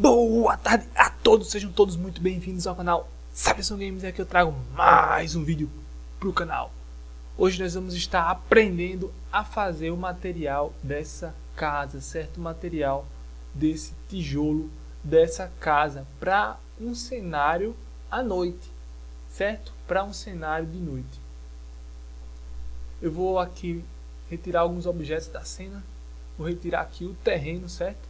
Boa tarde a todos, sejam todos muito bem-vindos ao canal Sabson Games. Aqui eu trago mais um vídeo para o canal. Hoje nós vamos estar aprendendo a fazer o material dessa casa, certo? O material desse tijolo dessa casa para um cenário à noite, certo? Para um cenário de noite. Eu vou aqui retirar alguns objetos da cena. Vou retirar aqui o terreno, certo?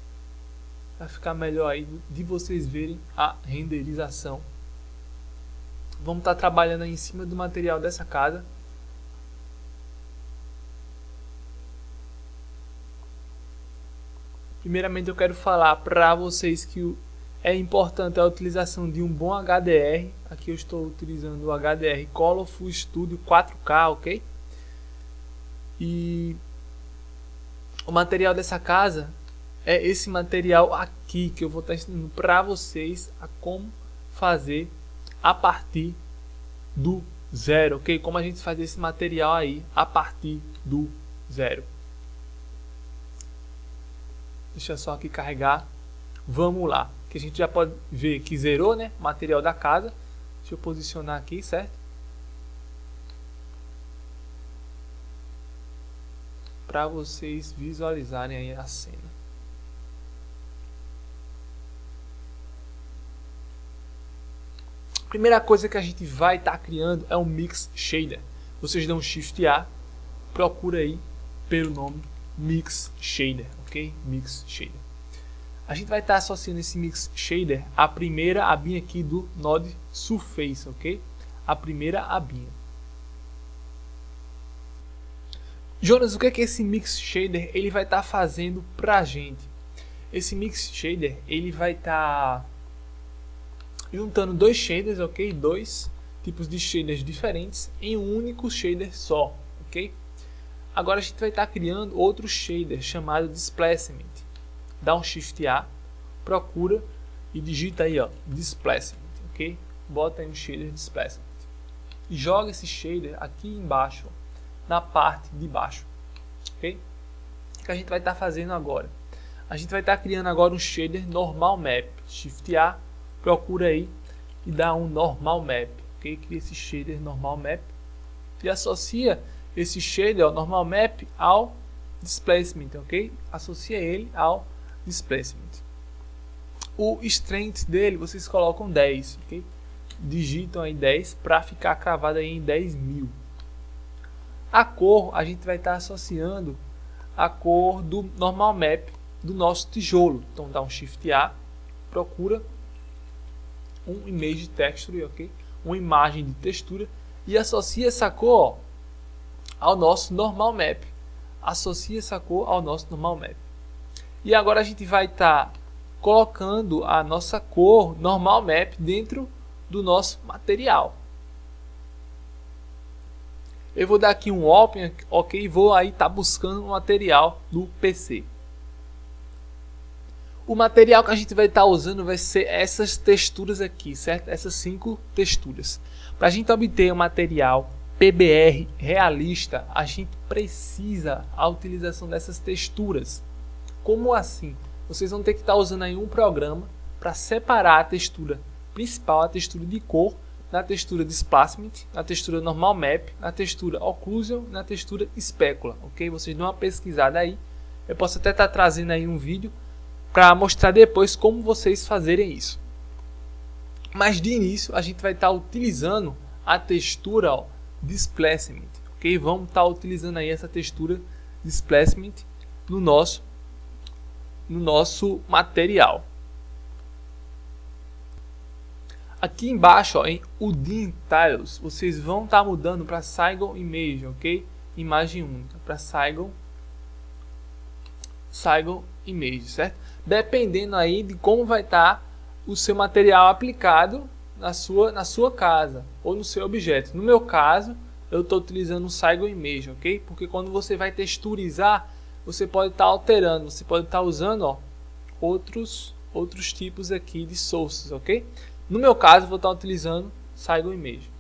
Vai ficar melhor aí de vocês verem a renderização. Vamos estar trabalhando aí em cima do material dessa casa. Primeiramente eu quero falar para vocês que é importante a utilização de um bom HDR. Aqui eu estou utilizando o HDR Colorful Studio 4K, ok? E o material dessa casa é esse material aqui que eu vou estar ensinando para vocês a como fazer a partir do zero, ok? Como a gente faz esse material aí a partir do zero. Deixa só aqui carregar. Vamos lá, que a gente já pode ver que zerou, né? O material da casa. Deixa eu posicionar aqui, certo? Para vocês visualizarem aí a cena. Primeira coisa que a gente vai estar criando é um Mix Shader. Vocês dão um Shift A, procura aí pelo nome Mix Shader, ok? Mix Shader. A gente vai estar associando esse Mix Shader à primeira abinha aqui do Node Surface, ok? A primeira abinha. Jonas, o que é que esse Mix Shader ele vai estar fazendo pra gente? Esse Mix Shader ele vai estar juntando dois shaders, ok? Dois tipos de shaders diferentes em um único shader só, ok? Agora a gente vai estar criando outro shader chamado Displacement. Dá um Shift A, procura e digita aí, ó, Displacement, ok? Bota aí um shader Displacement e joga esse shader aqui embaixo, ó, na parte de baixo, ok? O que a gente vai estar fazendo agora? A gente vai estar criando agora um shader Normal Map. Shift A, procura aí e dá um Normal Map, ok? Cria esse shader Normal Map e associa esse shader, ó, Normal Map ao Displacement, ok? Associa ele ao Displacement. O Strength dele vocês colocam 10, ok? Digitam aí 10 para ficar cravado aí em 10.000. A cor a gente vai estar associando a cor do Normal Map do nosso tijolo. Então dá um Shift A, procura um Image Texture, ok? Uma imagem de textura e associa essa cor, ó, ao nosso Normal Map. Associa essa cor ao nosso Normal Map. E agora a gente vai estar colocando a nossa cor Normal Map dentro do nosso material. Eu vou dar aqui um Open, ok? Vou aí estar buscando um material no PC. O material que a gente vai estar usando vai ser essas texturas aqui, certo? Essas 5 texturas. Para a gente obter um material PBR realista, a gente precisa a utilização dessas texturas. Como assim? Vocês vão ter que estar usando aí um programa para separar a textura principal, a textura de cor, na textura Displacement, na textura Normal Map, na textura Occlusion, na textura Specular, ok? Vocês dão uma pesquisada aí. Eu posso até estar trazendo aí um vídeo para mostrar depois como vocês fazerem isso. Mas de início a gente vai estar utilizando a textura, ó, Displacement, ok? Vamos estar utilizando aí essa textura Displacement no nosso material. Aqui embaixo, ó, em Udin Tiles, vocês vão estar mudando para Saigon Image, ok? Imagem única, para Saigon Image, certo? Dependendo aí de como vai estar o seu material aplicado na sua casa ou no seu objeto. No meu caso, eu estou utilizando o Saigon Image, ok? Porque quando você vai texturizar, você pode estar alterando, você pode estar usando, ó, outros tipos aqui de sources, ok? No meu caso, eu vou estar utilizando Saigon Image.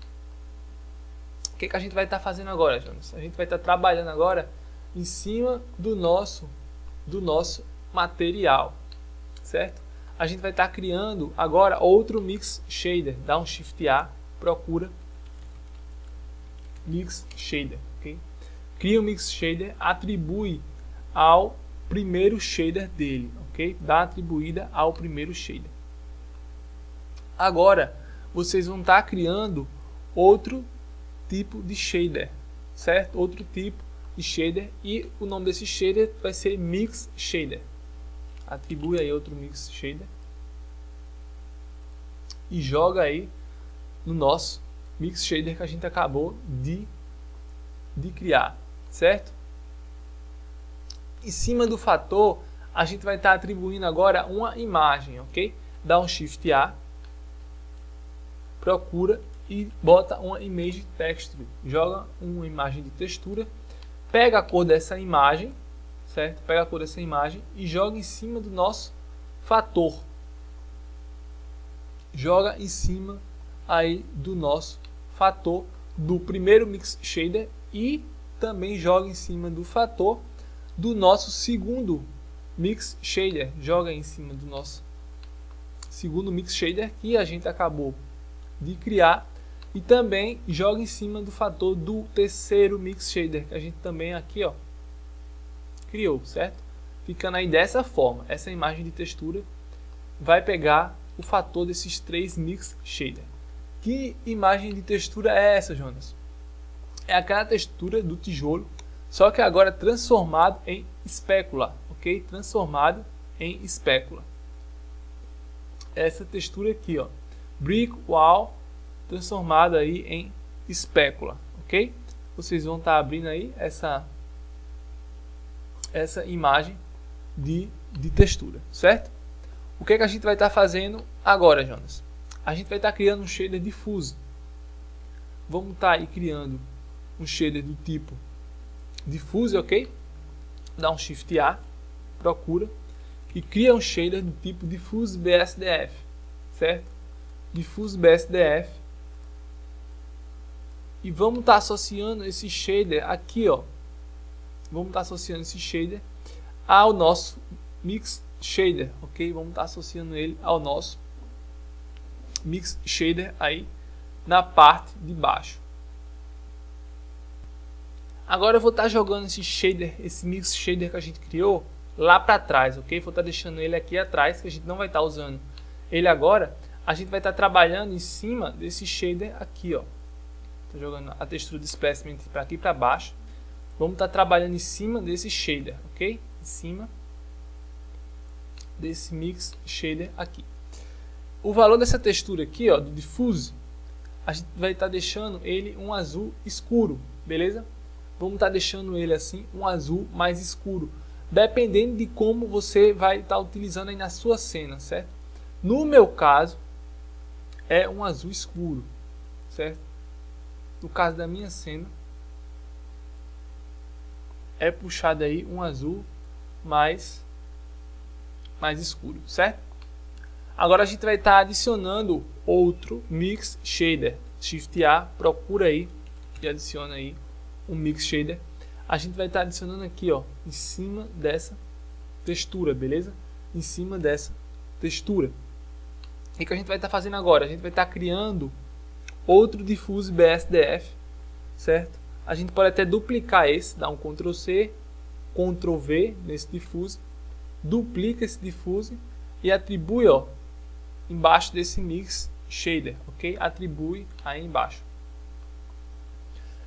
O que a gente vai estar fazendo agora, Jonas? A gente vai estar trabalhando agora em cima do nosso material, certo? a gente vai estar criando agora outro Mix Shader. Dá um Shift A, procura Mix Shader, ok? Cria um Mix Shader, atribui ao primeiro shader dele, ok? Dá atribuída ao primeiro shader. Agora, vocês vão estar criando outro tipo de shader, certo? Outro tipo de shader, e o nome desse shader vai ser Mix Shader. Atribui aí outro Mix Shader e joga aí no nosso Mix Shader que a gente acabou de criar, certo? Em cima do fator, a gente vai estar atribuindo agora uma imagem, ok? Dá um Shift A, procura e bota uma Image Texture. Joga uma imagem de textura, pega a cor dessa imagem, certo? Pega a cor dessa imagem e joga em cima do nosso fator. Joga em cima aí do nosso fator do primeiro Mix Shader e também joga em cima do fator do nosso segundo Mix Shader. Joga em cima do nosso segundo Mix Shader que a gente acabou de criar e também joga em cima do fator do terceiro Mix Shader que a gente também aqui, ó, criou, certo? Ficando aí dessa forma. Essa imagem de textura vai pegar o fator desses três Mix Shader. Que imagem de textura é essa, Jonas? É aquela textura do tijolo, só que agora transformado em espécula, ok? Transformado em espécula. Essa textura aqui, ó, Brick Wall, transformada aí em espécula, ok? Vocês vão estar abrindo aí essa imagem de textura, certo? O que é que a gente vai estar fazendo agora, Jonas? A gente vai estar criando um shader diffuse. Vamos estar aí criando um shader do tipo diffuse, ok? Dá um Shift A, procura e cria um shader do tipo diffuse BSDF, certo? Diffuse BSDF. E vamos estar associando esse shader aqui, ó. Vamos estar associando esse shader ao nosso Mix Shader, ok? Vamos estar associando ele ao nosso Mix Shader aí na parte de baixo. Agora eu vou estar jogando esse shader, esse Mix Shader que a gente criou lá para trás, ok? Vou estar deixando ele aqui atrás, que a gente não vai estar usando ele agora. A gente vai estar trabalhando em cima desse shader aqui, ó. Estou jogando a textura de specimen para aqui para baixo. Vamos estar trabalhando em cima desse shader, ok? Em cima desse Mix Shader aqui. O valor dessa textura aqui, ó, do diffuse, a gente vai estar deixando ele um azul escuro, beleza? Vamos estar deixando ele assim, um azul mais escuro, dependendo de como você vai estar utilizando aí na sua cena, certo? No meu caso, é um azul escuro, certo? No caso da minha cena, é puxado aí um azul mais escuro, certo? Agora a gente vai estar adicionando outro Mix Shader. Shift A, procura aí e adiciona aí um Mix Shader. A gente vai estar adicionando aqui, ó, em cima dessa textura, beleza? Em cima dessa textura. E o que a gente vai estar fazendo agora? A gente vai estar criando outro Diffuse BSDF, certo? A gente pode até duplicar esse, dar um Ctrl C, Ctrl V nesse Diffuse, duplica esse Diffuse e atribui, ó, embaixo desse Mix Shader, ok? Atribui aí embaixo.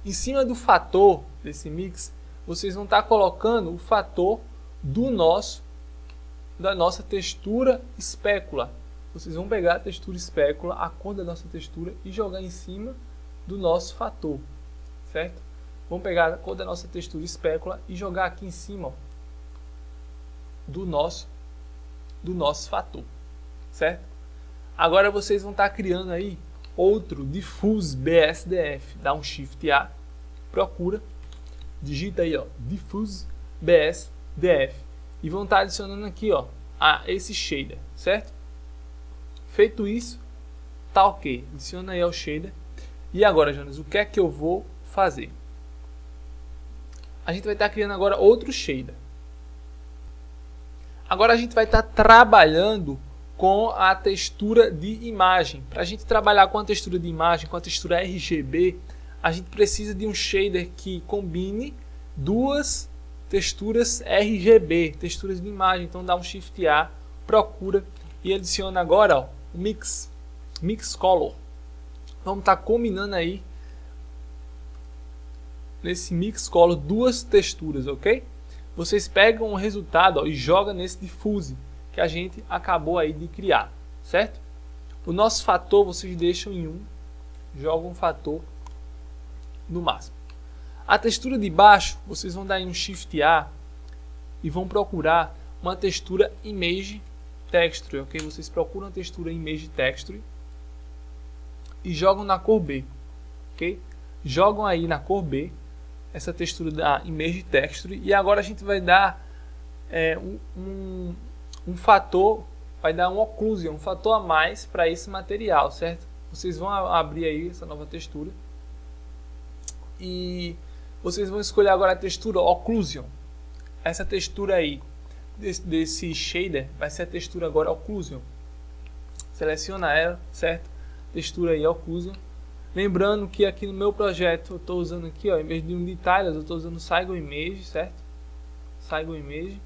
Em cima do fator desse mix, vocês vão estar colocando o fator da nossa textura espécula. Vocês vão pegar a textura espécula, a cor da nossa textura e jogar em cima do nosso fator, certo? Vamos pegar a cor da nossa textura espécula e jogar aqui em cima, ó, do nosso fator, certo? Agora vocês vão estar criando aí outro Diffuse BSDF. Dá um Shift A, procura, digita aí, ó, Diffuse BSDF e vão estar adicionando aqui, ó, a esse shader, certo? Feito isso, tá ok. Adiciona aí ao shader. E agora, Jonas, o que é que eu vou fazer? A gente vai estar criando agora outro shader. Agora a gente vai estar trabalhando com a textura de imagem. Para a gente trabalhar com a textura de imagem, com a textura RGB, a gente precisa de um shader que combine duas texturas RGB, texturas de imagem. Então dá um Shift A, procura e adiciona agora ó, o Mix Color. Vamos estar combinando aí nesse Mix Color duas texturas, ok? Vocês pegam o resultado ó, e jogam nesse Diffuse que a gente acabou aí de criar, certo? O nosso fator vocês deixam em 1, jogam um fator no máximo. A textura de baixo, vocês vão dar em um Shift A e vão procurar uma textura Image Texture, ok? Vocês procuram a textura Image Texture e jogam na cor B, ok? Jogam aí na cor B essa textura da Image Texture e agora a gente vai dar um fator, vai dar um occlusion, um fator a mais para esse material, certo? Vocês vão abrir aí essa nova textura e vocês vão escolher agora a textura Occlusion. Essa textura aí desse shader vai ser a textura agora Occlusion. Seleciona ela, certo? Textura aí Occlusion. Lembrando que aqui no meu projeto eu estou usando aqui, ó, em vez de um Detailers, eu estou usando Saigon Image, certo? Saigon Image.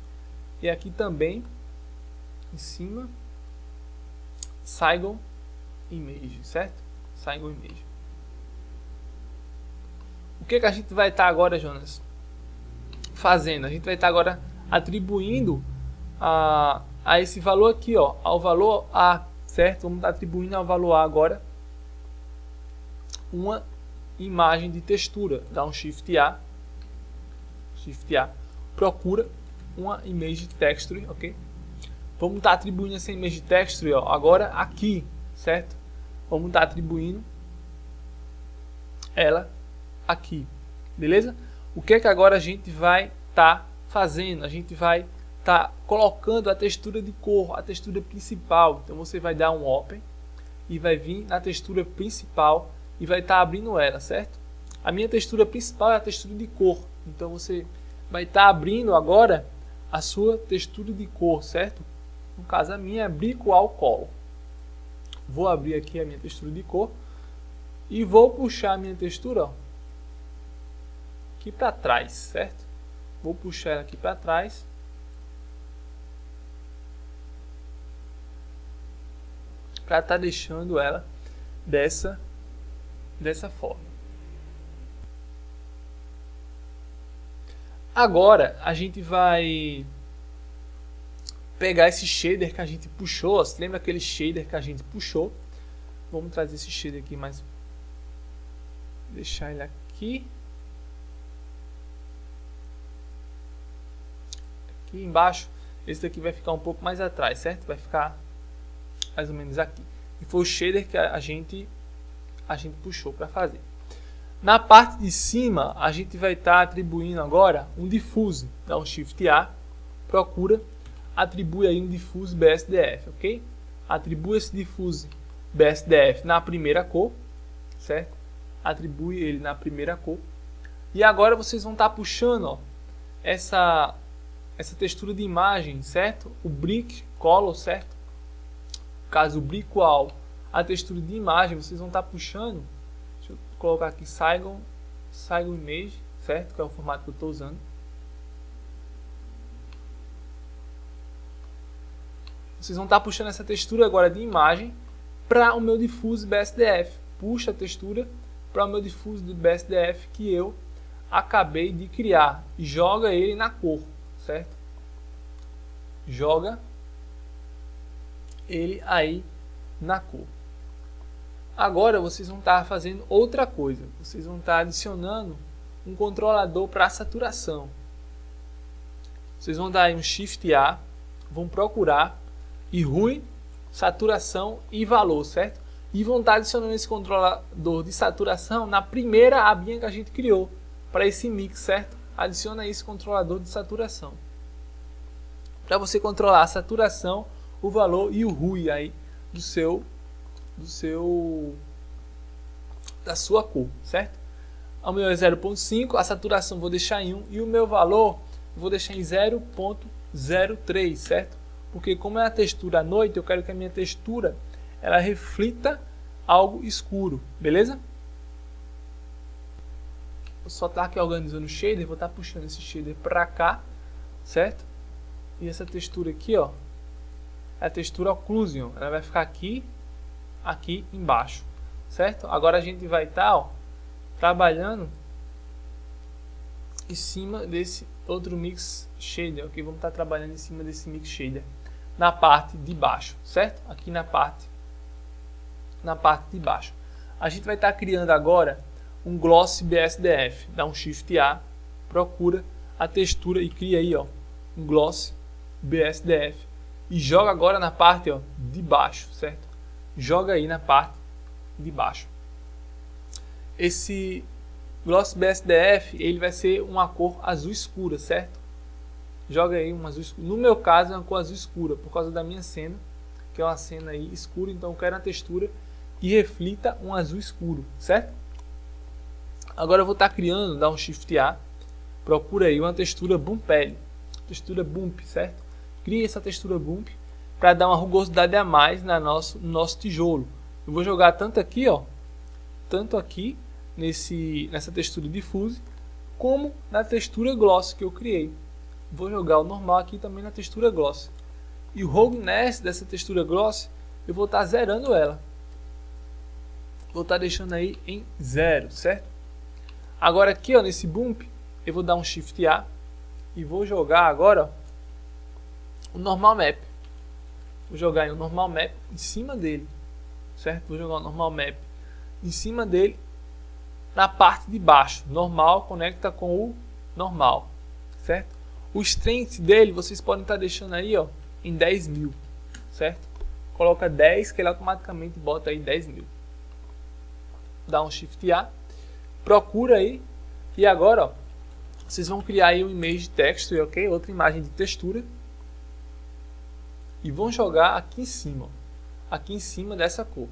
E aqui também em cima Saigon Image, certo? Saigon Image. O que a gente vai estar agora, Jonas, fazendo? A gente vai estar agora atribuindo a esse valor aqui, ó, ao valor A, certo? Vamos estar atribuindo ao valor A agora uma imagem de textura. Dá um Shift A, procura uma Image Texture, ok? Vamos estar atribuindo essa Image Texture ó, agora aqui, certo? Vamos estar atribuindo ela aqui, beleza? O que agora a gente vai estar fazendo? A gente vai estar colocando a textura de cor, a textura principal. Então você vai dar um Open e vai vir na textura principal e vai estar abrindo ela, certo? A minha textura principal é a textura de cor. Então você vai estar abrindo agora a sua textura de cor, certo? No caso a minha é Brick Wall Color. Vou abrir aqui a minha textura de cor e vou puxar a minha textura ó, aqui para trás, certo? Vou puxar ela aqui para trás. Para estar deixando ela dessa forma. Agora a gente vai pegar esse shader que a gente puxou. Você lembra aquele shader que a gente puxou? Vamos trazer esse shader aqui mais, deixar ele aqui. Aqui embaixo, esse daqui vai ficar um pouco mais atrás, certo? Vai ficar mais ou menos aqui. E foi o shader que a gente puxou para fazer. Na parte de cima, a gente vai estar atribuindo agora um Diffuse. Dá um Shift A, procura, atribui aí um Diffuse BSDF, ok? Atribui esse Diffuse BSDF na primeira cor, certo? Atribui ele na primeira cor. E agora vocês vão estar puxando ó, essa textura de imagem, certo? O Brick Color, certo? No caso, o Brick Wall, a textura de imagem, vocês vão estar puxando. Deixa eu colocar aqui Saigon Image, certo? Que é o formato que eu estou usando. Vocês vão estar puxando essa textura agora de imagem para o meu Diffuse BSDF. Puxa a textura para o meu Diffuse do BSDF que eu acabei de criar. E joga ele na cor, certo? Joga ele aí na cor. Agora vocês vão estar fazendo outra coisa. Vocês vão estar adicionando um controlador para saturação. Vocês vão dar aí um Shift A, vão procurar e Hue, saturação e valor, certo? E vão estar adicionando esse controlador de saturação na primeira abinha que a gente criou para esse mix, certo? Adiciona esse controlador de saturação para você controlar a saturação, o valor e o Hue aí da sua cor, certo? O meu é 0.5, a saturação vou deixar em 1 e o meu valor vou deixar em 0.03, certo? Porque como é a textura à noite, eu quero que a minha textura ela reflita algo escuro, beleza? Vou só estar aqui organizando o shader, vou estar puxando esse shader para cá, certo? E essa textura aqui, ó, é a textura Occlusion, ela vai ficar aqui embaixo, certo? Agora a gente vai estar, trabalhando em cima desse outro mix shader, ok? Vamos estar trabalhando em cima desse mix shader na parte de baixo, certo? Aqui na parte de baixo. A gente vai estar criando agora um Gloss BSDF. Dá um Shift A, procura a textura e cria aí, ó, um Gloss BSDF e joga agora na parte, ó, de baixo, certo? Joga aí na parte de baixo. Esse Gloss BSDF, ele vai ser uma cor azul escura, certo? Joga aí um azul escuro. No meu caso é uma cor azul escura, por causa da minha cena, que é uma cena aí escura, então eu quero uma textura que reflita um azul escuro, certo? Agora eu vou estar criando, dá um Shift A, procura aí uma textura Bumped, textura Bump, certo? Cria essa textura Bump para dar uma rugosidade a mais no nosso tijolo. Eu vou jogar tanto aqui, ó, tanto aqui nessa textura Diffuse, como na textura Gloss que eu criei. Vou jogar o normal aqui também na textura Gloss. E o Roughness dessa textura Gloss, eu vou estar zerando ela. Vou estar deixando aí em 0, certo? Agora aqui, ó, nesse Bump, eu vou dar um Shift A e vou jogar agora, ó, o Normal Map. Vou jogar aí o Normal Map em cima dele, certo? Vou jogar o Normal Map em cima dele na parte de baixo. Normal conecta com o normal, certo? O strength dele vocês podem estar deixando aí, ó, em 10.000, certo? Coloca 10 que ele automaticamente bota aí 10.000. Dá um Shift A, procura aí e agora, ó, vocês vão criar aí um image texture, ok? Outra imagem de textura e vão jogar aqui em cima dessa cor.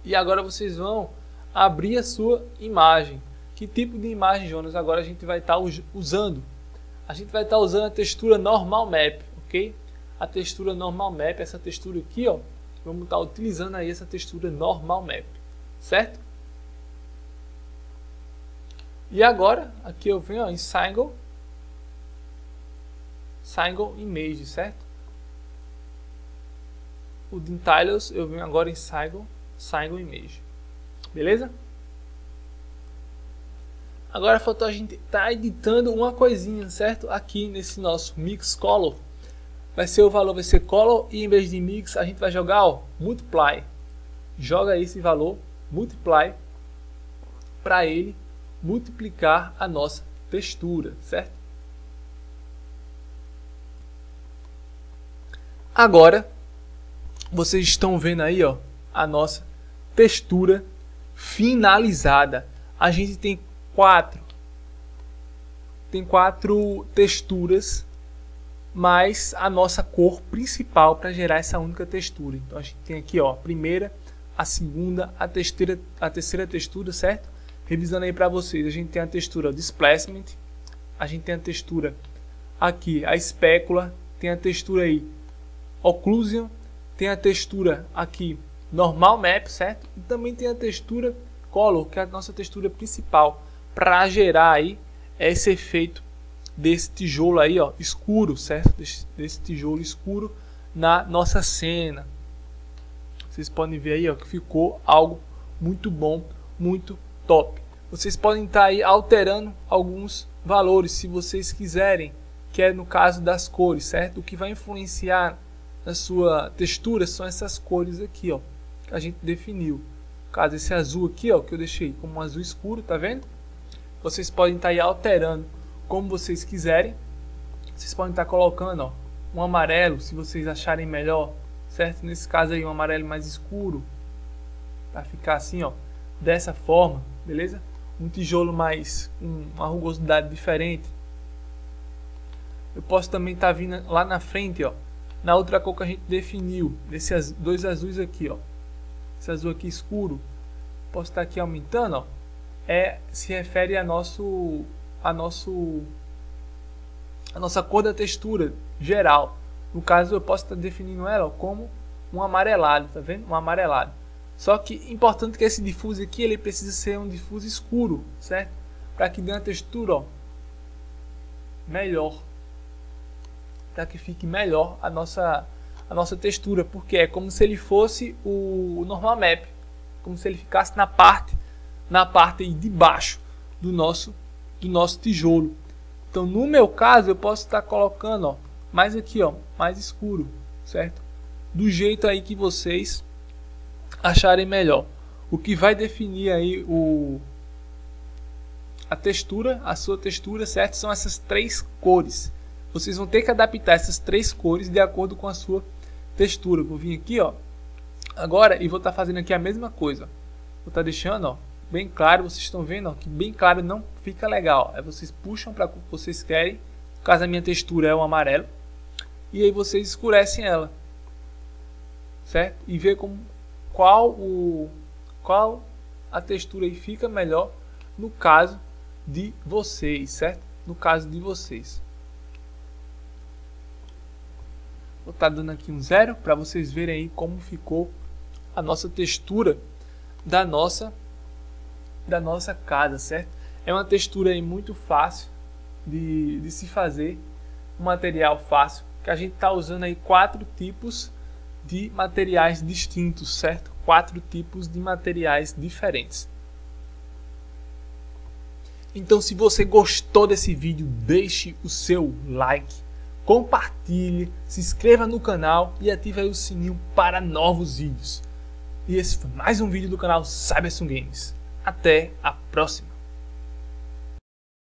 E agora vocês vão abrir a sua imagem. Que tipo de imagem, Jonas? Agora a gente vai estar usando. A gente vai estar usando a textura Normal Map, ok? A textura Normal Map, essa textura aqui, ó, vamos estar utilizando aí essa textura Normal Map, certo? E agora, aqui eu venho, ó, em Single Image, certo? O Details eu venho agora em Single Image, beleza? Agora faltou a gente estar editando uma coisinha, certo? Aqui nesse nosso Mix Color, o valor vai ser Color e em vez de Mix a gente vai jogar, ó, Multiply. Joga esse valor, Multiply, para ele multiplicar a nossa textura, certo? Agora vocês estão vendo aí, ó, a nossa textura finalizada. A gente tem quatro texturas, mais a nossa cor principal para gerar essa única textura. Então a gente tem aqui, ó, a primeira, a segunda, a terceira textura, certo? Revisando aí para vocês, a gente tem a textura Displacement, a gente tem a textura aqui, a Specular, tem a textura aí Occlusion, tem a textura aqui Normal Map, certo? E também tem a textura Color, que é a nossa textura principal, para gerar aí esse efeito desse tijolo aí, ó, escuro, certo? Desse tijolo escuro na nossa cena. Vocês podem ver aí, ó, que ficou algo muito bom, muito top. Vocês podem estar aí alterando alguns valores, se vocês quiserem, que é no caso das cores, certo? O que vai influenciar na sua textura são essas cores aqui, ó, que a gente definiu. No caso, esse azul aqui, ó, que eu deixei como um azul escuro, tá vendo? Vocês podem estar aí alterando como vocês quiserem. Vocês podem estar colocando, ó, um amarelo, se vocês acharem melhor, certo? Nesse caso aí, um amarelo mais escuro, para ficar assim, ó, dessa forma, beleza? Um tijolo mais, uma rugosidade diferente. Eu posso também estar vindo lá na frente, ó, na outra cor que a gente definiu, desses dois azuis aqui, ó, esse azul aqui escuro, posso estar aqui aumentando, ó, se refere a nossa cor da textura geral. No caso, eu posso estar definindo ela como um amarelado, tá vendo? Um amarelado. Só que importante que esse diffuse aqui, ele precisa ser um diffuse escuro, certo? Para que dê uma textura, ó, melhor. Para que fique melhor a nossa textura, porque é como se ele fosse o normal map, como se ele ficasse na parte aí de baixo do nosso tijolo. Então, no meu caso, eu posso estar colocando, ó, mais aqui, ó, mais escuro, certo? Do jeito aí que vocês acharem melhor. O que vai definir aí a sua textura, certo? São essas três cores. Vocês vão ter que adaptar essas três cores de acordo com a sua textura. Vou vir aqui, ó, agora e vou estar fazendo aqui a mesma coisa. Vou estar deixando, ó, bem claro. Vocês estão vendo, ó, que bem claro não fica legal. Aí vocês puxam para o que vocês querem. No caso, a minha textura é o amarelo. E aí vocês escurecem ela, certo? E ver qual a textura aí fica melhor no caso de vocês, certo? No caso de vocês. Vou estar dando aqui um 0 para vocês verem aí como ficou a nossa textura da nossa casa, certo? É uma textura aí muito fácil de se fazer, um material fácil, que a gente está usando aí 4 tipos de materiais distintos, certo? 4 tipos de materiais diferentes. Então, se você gostou desse vídeo, deixe o seu like, compartilhe, se inscreva no canal e ative aí o sininho para novos vídeos. E esse foi mais um vídeo do canal Cybersun Games. Até a próxima!